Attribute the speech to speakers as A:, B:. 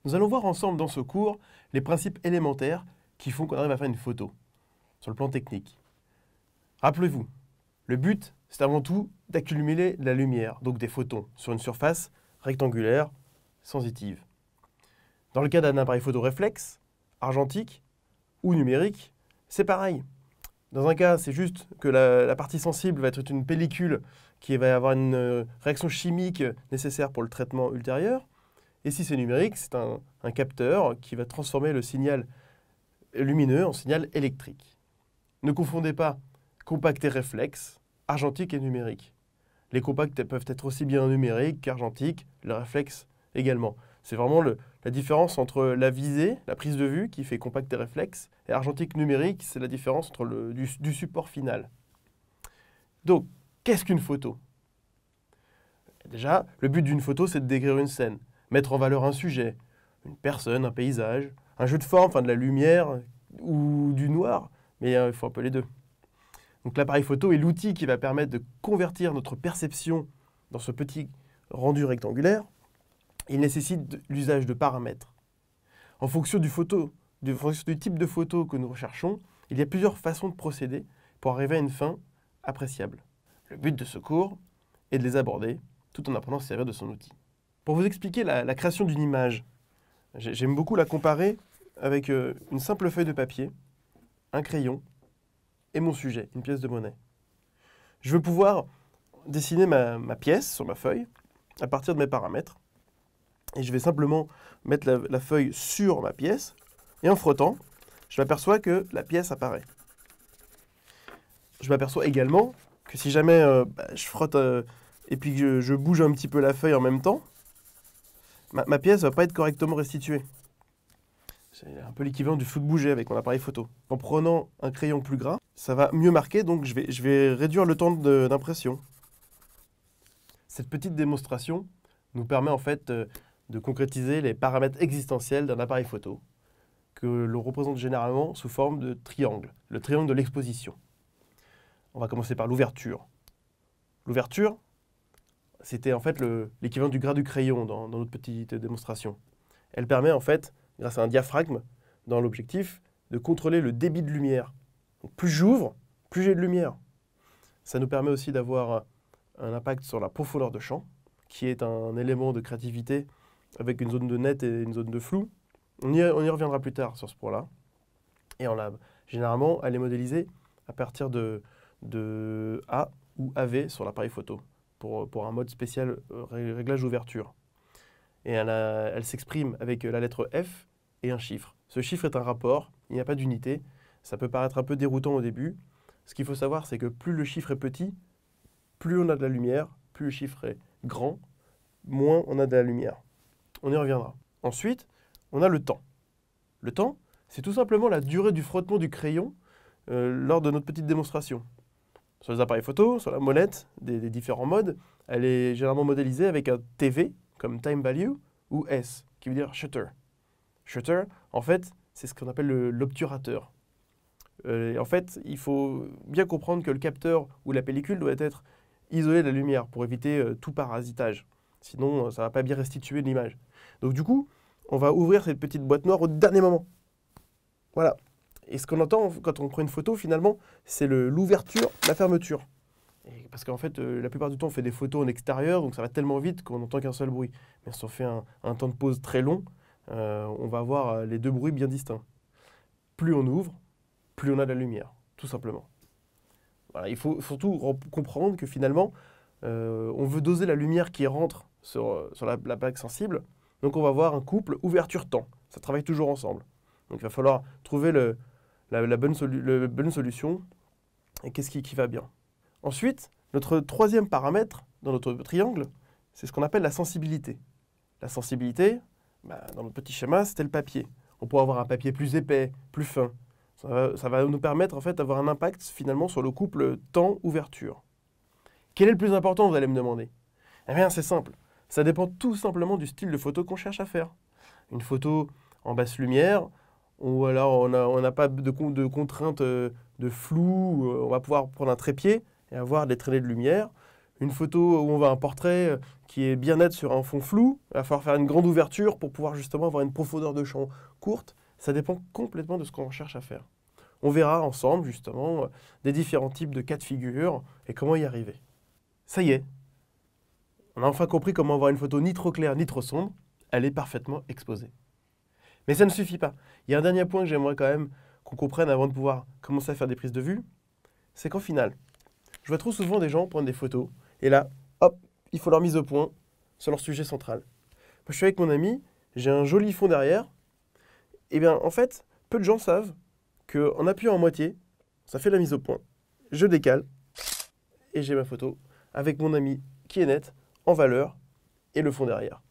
A: Nous allons voir ensemble dans ce cours les principes élémentaires qui font qu'on arrive à faire une photo, sur le plan technique. Rappelez-vous, le but, c'est avant tout d'accumuler de la lumière, donc des photons, sur une surface rectangulaire sensitive. Dans le cas d'un appareil photo réflexe, argentique ou numérique, c'est pareil. Dans un cas, c'est juste que la partie sensible va être une pellicule qui va avoir une réaction chimique nécessaire pour le traitement ultérieur. Et si c'est numérique, c'est un capteur qui va transformer le signal lumineux en signal électrique. Ne confondez pas compact et réflexe, argentique et numérique. Les compacts peuvent être aussi bien numériques qu'argentiques, le réflexe également. C'est vraiment la différence entre la visée, la prise de vue, qui fait compact et réflexe, et argentique numérique, c'est la différence entre du support final. Donc, qu'est-ce qu'une photo? Déjà, le but d'une photo, c'est de décrire une scène, mettre en valeur un sujet, une personne, un paysage, un jeu de forme, enfin de la lumière ou du noir, mais il faut un peu les deux. Donc l'appareil photo est l'outil qui va permettre de convertir notre perception dans ce petit rendu rectangulaire. Il nécessite l'usage de paramètres. En fonction du type de photo que nous recherchons, il y a plusieurs façons de procéder pour arriver à une fin appréciable. Le but de ce cours est de les aborder tout en apprenant à se servir de son outil. Pour vous expliquer la création d'une image, j'aime beaucoup la comparer avec une simple feuille de papier, un crayon et mon sujet, une pièce de monnaie. Je veux pouvoir dessiner ma pièce sur ma feuille à partir de mes paramètres. Et je vais simplement mettre la feuille sur ma pièce. Et en frottant, je m'aperçois que la pièce apparaît. Je m'aperçois également que si jamais je frotte et puis que je bouge un petit peu la feuille en même temps, ma pièce ne va pas être correctement restituée. C'est un peu l'équivalent du flou de bouger avec mon appareil photo. En prenant un crayon plus gras, ça va mieux marquer, donc je vais réduire le temps d'impression. Cette petite démonstration nous permet en fait de concrétiser les paramètres existentiels d'un appareil photo, que l'on représente généralement sous forme de triangle, le triangle de l'exposition. On va commencer par l'ouverture. L'ouverture, c'était en fait l'équivalent du gras du crayon dans notre petite démonstration. Elle permet en fait, grâce à un diaphragme dans l'objectif, de contrôler le débit de lumière. Donc, plus j'ouvre, plus j'ai de lumière. Ça nous permet aussi d'avoir un impact sur la profondeur de champ, qui est un élément de créativité avec une zone de net et une zone de flou. On y reviendra plus tard sur ce point-là. Et en lab, généralement, elle est modélisée à partir de A ou AV sur l'appareil photo, pour un mode spécial réglage d'ouverture. Et elle s'exprime avec la lettre F et un chiffre. Ce chiffre est un rapport, il n'y a pas d'unité. Ça peut paraître un peu déroutant au début. Ce qu'il faut savoir, c'est que plus le chiffre est petit, plus on a de la lumière, plus le chiffre est grand, moins on a de la lumière. On y reviendra. Ensuite, on a le temps. Le temps, c'est tout simplement la durée du frottement du crayon lors de notre petite démonstration. Sur les appareils photo, sur la molette des différents modes, elle est généralement modélisée avec un TV, comme time value, ou S, qui veut dire shutter. Shutter, en fait, c'est ce qu'on appelle l'obturateur. En fait, il faut bien comprendre que le capteur ou la pellicule doit être isolé de la lumière pour éviter tout parasitage. Sinon, ça ne va pas bien restituer l'image. Donc du coup, on va ouvrir cette petite boîte noire au dernier moment. Voilà. Et ce qu'on entend quand on prend une photo, finalement, c'est l'ouverture, la fermeture. Parce qu'en fait, la plupart du temps, on fait des photos en extérieur, donc ça va tellement vite qu'on n'entend qu'un seul bruit. Mais si on fait un temps de pause très long, on va avoir les deux bruits bien distincts. Plus on ouvre, plus on a de la lumière, tout simplement. Voilà, il faut surtout comprendre que finalement, on veut doser la lumière qui rentre sur la plaque sensible. Donc on va avoir un couple ouverture-temps. Ça travaille toujours ensemble. Donc il va falloir trouver la bonne solution et qu'est-ce qui va bien. Ensuite, notre troisième paramètre dans notre triangle, c'est ce qu'on appelle la sensibilité. La sensibilité, dans notre petit schéma, c'était le papier. On pourrait avoir un papier plus épais, plus fin. Ça va nous permettre en fait d'avoir un impact finalement sur le couple temps-ouverture. Quel est le plus important, vous allez me demander? Eh bien, c'est simple. Ça dépend tout simplement du style de photo qu'on cherche à faire. Une photo en basse lumière, ou alors on n'a pas de contraintes de flou, on va pouvoir prendre un trépied et avoir des traînées de lumière. Une photo où on voit un portrait qui est bien net sur un fond flou, il va falloir faire une grande ouverture pour pouvoir justement avoir une profondeur de champ courte. Ça dépend complètement de ce qu'on cherche à faire. On verra ensemble justement des différents types de cas de figure et comment y arriver. Ça y est, on a enfin compris comment avoir une photo ni trop claire ni trop sombre. Elle est parfaitement exposée. Mais ça ne suffit pas. Il y a un dernier point que j'aimerais quand même qu'on comprenne avant de pouvoir commencer à faire des prises de vue. C'est qu'en final, je vois trop souvent des gens prendre des photos et là, hop, il faut leur mise au point sur leur sujet central. Moi, je suis avec mon ami, j'ai un joli fond derrière. Et bien, en fait, peu de gens savent qu'en appuyant en moitié, ça fait la mise au point. Je décale et j'ai ma photo avec mon ami qui est nette, en valeur, et le fond derrière.